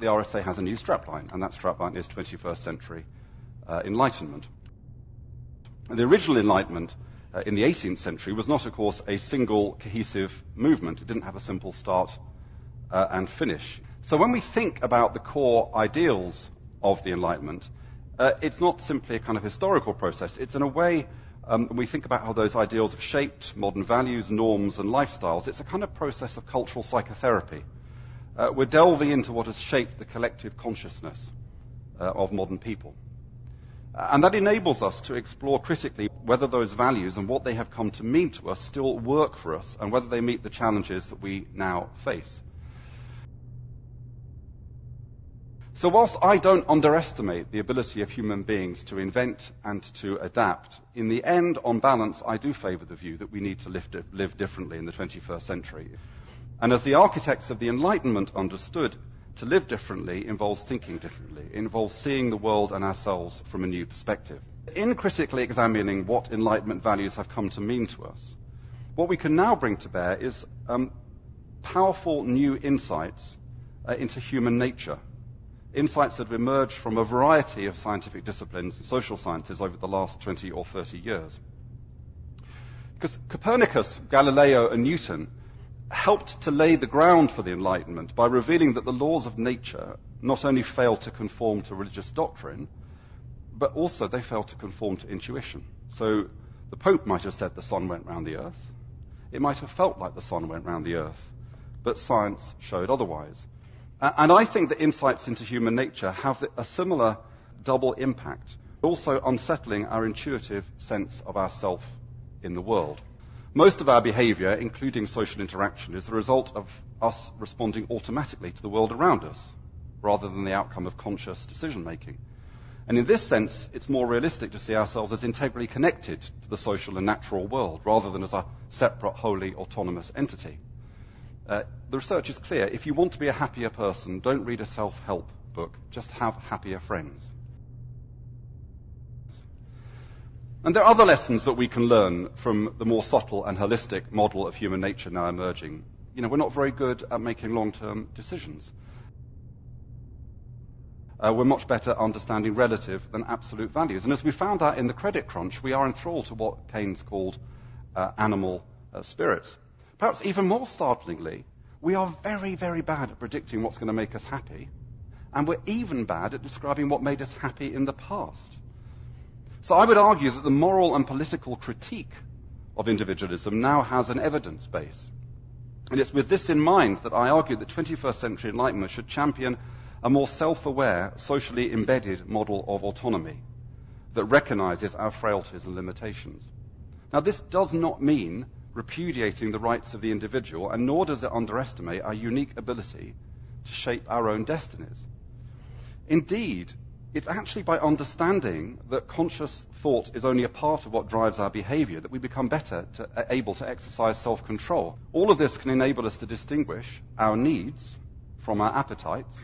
the RSA has a new strapline, and that strapline is 21st Century Enlightenment. The original Enlightenment in the 18th century was not, of course, a single cohesive movement. It didn't have a simple start and finish. So when we think about the core ideals of the Enlightenment, it's not simply a kind of historical process. It's in a way, when we think about how those ideals have shaped modern values, norms, and lifestyles, it's a kind of process of cultural psychotherapy. We're delving into what has shaped the collective consciousness of modern people. And that enables us to explore critically whether those values and what they have come to mean to us still work for us, and whether they meet the challenges that we now face. So whilst I don't underestimate the ability of human beings to invent and to adapt, in the end, on balance, I do favour the view that we need to live differently in the 21st century. And as the architects of the Enlightenment understood, to live differently involves thinking differently. It involves seeing the world and ourselves from a new perspective. In critically examining what Enlightenment values have come to mean to us, what we can now bring to bear is powerful new insights into human nature. Insights that have emerged from a variety of scientific disciplines and social sciences over the last 20 or 30 years. Because Copernicus, Galileo, and Newton helped to lay the ground for the Enlightenment by revealing that the laws of nature not only failed to conform to religious doctrine, but also they failed to conform to intuition. So the Pope might have said the sun went round the earth. It might have felt like the sun went round the earth, but science showed otherwise. And I think that insights into human nature have a similar double impact, also unsettling our intuitive sense of ourself in the world. Most of our behaviour, including social interaction, is the result of us responding automatically to the world around us, rather than the outcome of conscious decision-making. And in this sense, it's more realistic to see ourselves as integrally connected to the social and natural world, rather than as a separate, wholly autonomous entity. The research is clear. If you want to be a happier person, don't read a self-help book. Just have happier friends. And there are other lessons that we can learn from the more subtle and holistic model of human nature now emerging. We're not very good at making long-term decisions. We're much better understanding relative than absolute values. And as we found out in the credit crunch, we are enthralled to what Keynes called animal spirits. Perhaps even more startlingly, we are very, very bad at predicting what's going to make us happy. And we're even bad at describing what made us happy in the past. So I would argue that the moral and political critique of individualism now has an evidence base. And it's with this in mind that I argue that 21st century Enlightenment should champion a more self-aware, socially embedded model of autonomy that recognizes our frailties and limitations. Now, this does not mean repudiating the rights of the individual, and nor does it underestimate our unique ability to shape our own destinies. Indeed, it's actually by understanding that conscious thought is only a part of what drives our behavior that we become better able to exercise self-control. All of this can enable us to distinguish our needs from our appetites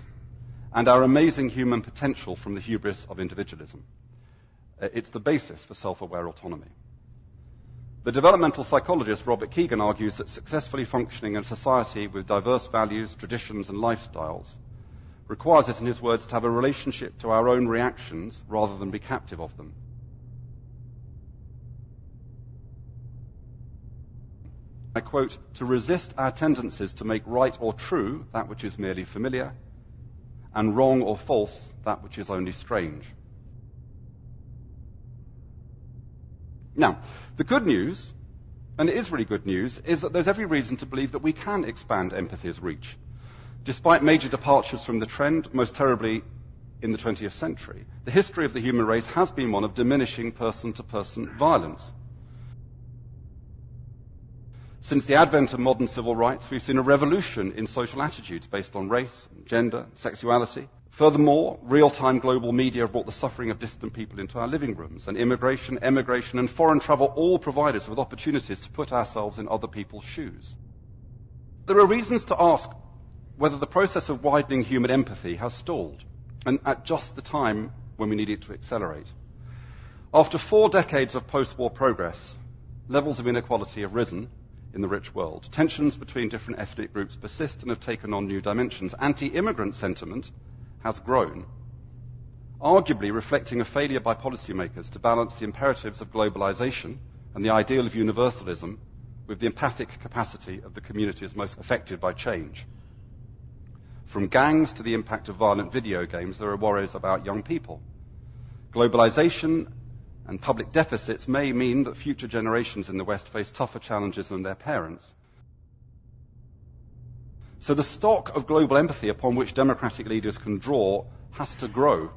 and our amazing human potential from the hubris of individualism. It's the basis for self-aware autonomy. The developmental psychologist Robert Kegan argues that successfully functioning in a society with diverse values, traditions, and lifestyles requires us, in his words, to have a relationship to our own reactions rather than be captive of them. I quote, "To resist our tendencies to make right or true that which is merely familiar, and wrong or false that which is only strange." Now, the good news, and it is really good news, is that there's every reason to believe that we can expand empathy's reach. Despite major departures from the trend, most terribly in the 20th century, the history of the human race has been one of diminishing person-to-person violence. Since the advent of modern civil rights, we've seen a revolution in social attitudes based on race, gender, sexuality. Furthermore, real-time global media have brought the suffering of distant people into our living rooms, and immigration, emigration, and foreign travel all provide us with opportunities to put ourselves in other people's shoes. There are reasons to ask whether the process of widening human empathy has stalled, and at just the time when we need it to accelerate. After 4 decades of post-war progress, levels of inequality have risen in the rich world. Tensions between different ethnic groups persist and have taken on new dimensions. Anti-immigrant sentiment has grown, arguably reflecting a failure by policymakers to balance the imperatives of globalization and the ideal of universalism with the empathic capacity of the communities most affected by change. From gangs to the impact of violent video games, there are worries about young people. Globalization and public deficits may mean that future generations in the West face tougher challenges than their parents. So the stock of global empathy upon which democratic leaders can draw has to grow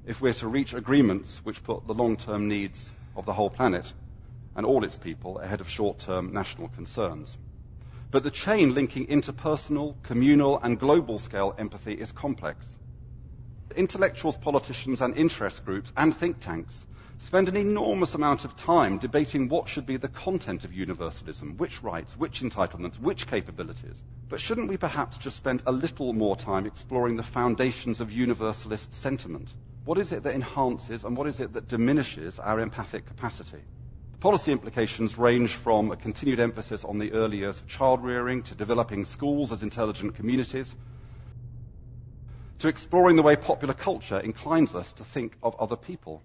if we're to reach agreements which put the long-term needs of the whole planet and all its people ahead of short-term national concerns. But the chain linking interpersonal, communal, and global-scale empathy is complex. Intellectuals, politicians, and interest groups, and think tanks spend an enormous amount of time debating what should be the content of universalism, which rights, which entitlements, which capabilities. But shouldn't we perhaps just spend a little more time exploring the foundations of universalist sentiment? What is it that enhances and what is it that diminishes our empathic capacity? Policy implications range from a continued emphasis on the early years of child rearing to developing schools as intelligent communities, to exploring the way popular culture inclines us to think of other people.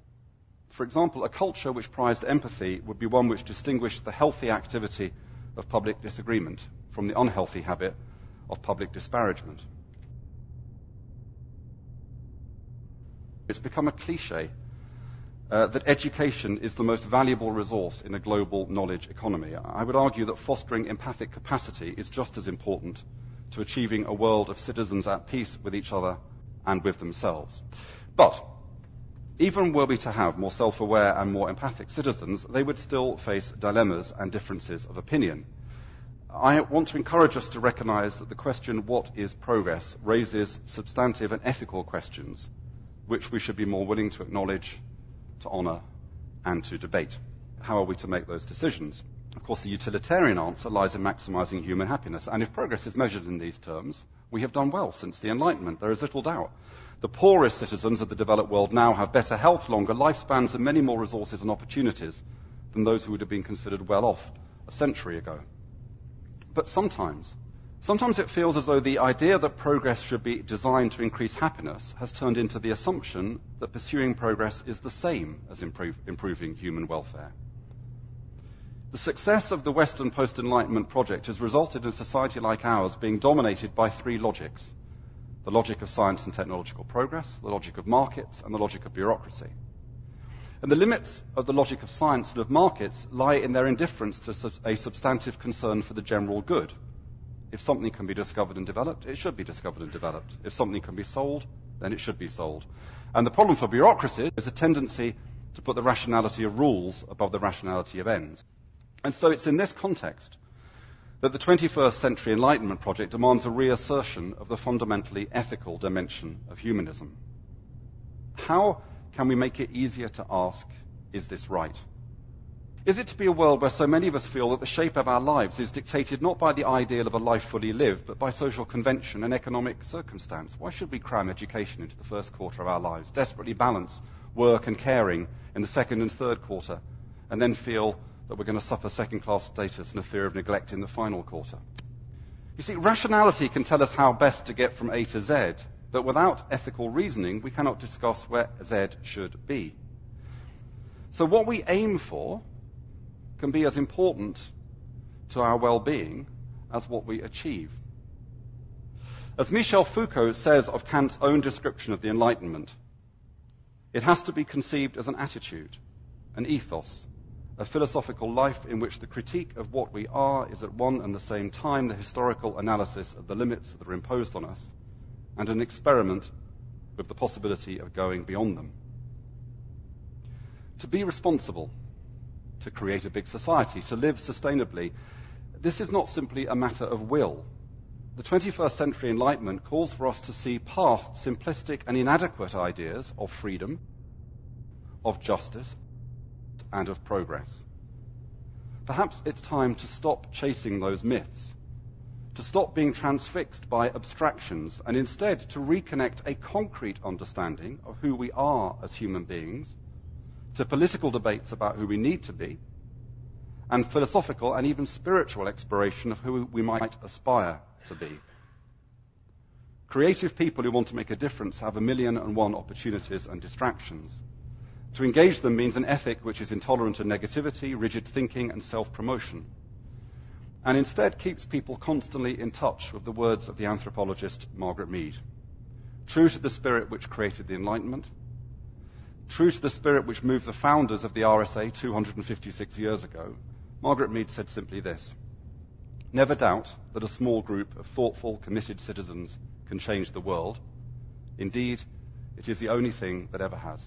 For example, a culture which prized empathy would be one which distinguished the healthy activity of public disagreement from the unhealthy habit of public disparagement. It's become a cliche that education is the most valuable resource in a global knowledge economy. I would argue that fostering empathic capacity is just as important to achieving a world of citizens at peace with each other and with themselves. But even were we to have more self-aware and more empathic citizens, they would still face dilemmas and differences of opinion. I want to encourage us to recognize that the question, what is progress, raises substantive and ethical questions which we should be more willing to acknowledge, to honor, and to debate. How are we to make those decisions? Of course, the utilitarian answer lies in maximizing human happiness, and if progress is measured in these terms, we have done well since the Enlightenment, there is little doubt. The poorest citizens of the developed world now have better health, longer lifespans, and many more resources and opportunities than those who would have been considered well off a century ago. But sometimes it feels as though the idea that progress should be designed to increase happiness has turned into the assumption that pursuing progress is the same as improving human welfare. The success of the Western post-Enlightenment project has resulted in a society like ours being dominated by three logics: the logic of science and technological progress, the logic of markets, and the logic of bureaucracy. And the limits of the logic of science and of markets lie in their indifference to a substantive concern for the general good. If something can be discovered and developed, it should be discovered and developed. If something can be sold, then it should be sold. And the problem for bureaucracy is a tendency to put the rationality of rules above the rationality of ends. And so it's in this context that the 21st Century Enlightenment project demands a reassertion of the fundamentally ethical dimension of humanism. How can we make it easier to ask, is this right? Is it to be a world where so many of us feel that the shape of our lives is dictated not by the ideal of a life fully lived, but by social convention and economic circumstance? Why should we cram education into the first quarter of our lives, desperately balance work and caring in the second and third quarter, and then feel that we're going to suffer second-class status and a fear of neglect in the final quarter? You see, rationality can tell us how best to get from A to Z, but without ethical reasoning, we cannot discuss where Z should be. So what we aim for can be as important to our well-being as what we achieve. As Michel Foucault says of Kant's own description of the Enlightenment, it has to be conceived as an attitude, an ethos, a philosophical life in which the critique of what we are is at one and the same time the historical analysis of the limits that are imposed on us and an experiment with the possibility of going beyond them. To be responsible, to create a big society, to live sustainably, this is not simply a matter of will. The 21st Century Enlightenment calls for us to see past simplistic and inadequate ideas of freedom, of justice, and of progress. Perhaps it's time to stop chasing those myths, to stop being transfixed by abstractions, and instead to reconnect a concrete understanding of who we are as human beings, to political debates about who we need to be, and philosophical and even spiritual exploration of who we might aspire to be. Creative people who want to make a difference have 1,000,001 opportunities and distractions. To engage them means an ethic which is intolerant of negativity, rigid thinking, and self-promotion, and instead keeps people constantly in touch with the words of the anthropologist Margaret Mead. True to the spirit which created the Enlightenment, true to the spirit which moved the founders of the RSA 256 years ago, Margaret Mead said simply this: never doubt that a small group of thoughtful, committed citizens can change the world. Indeed, it is the only thing that ever has.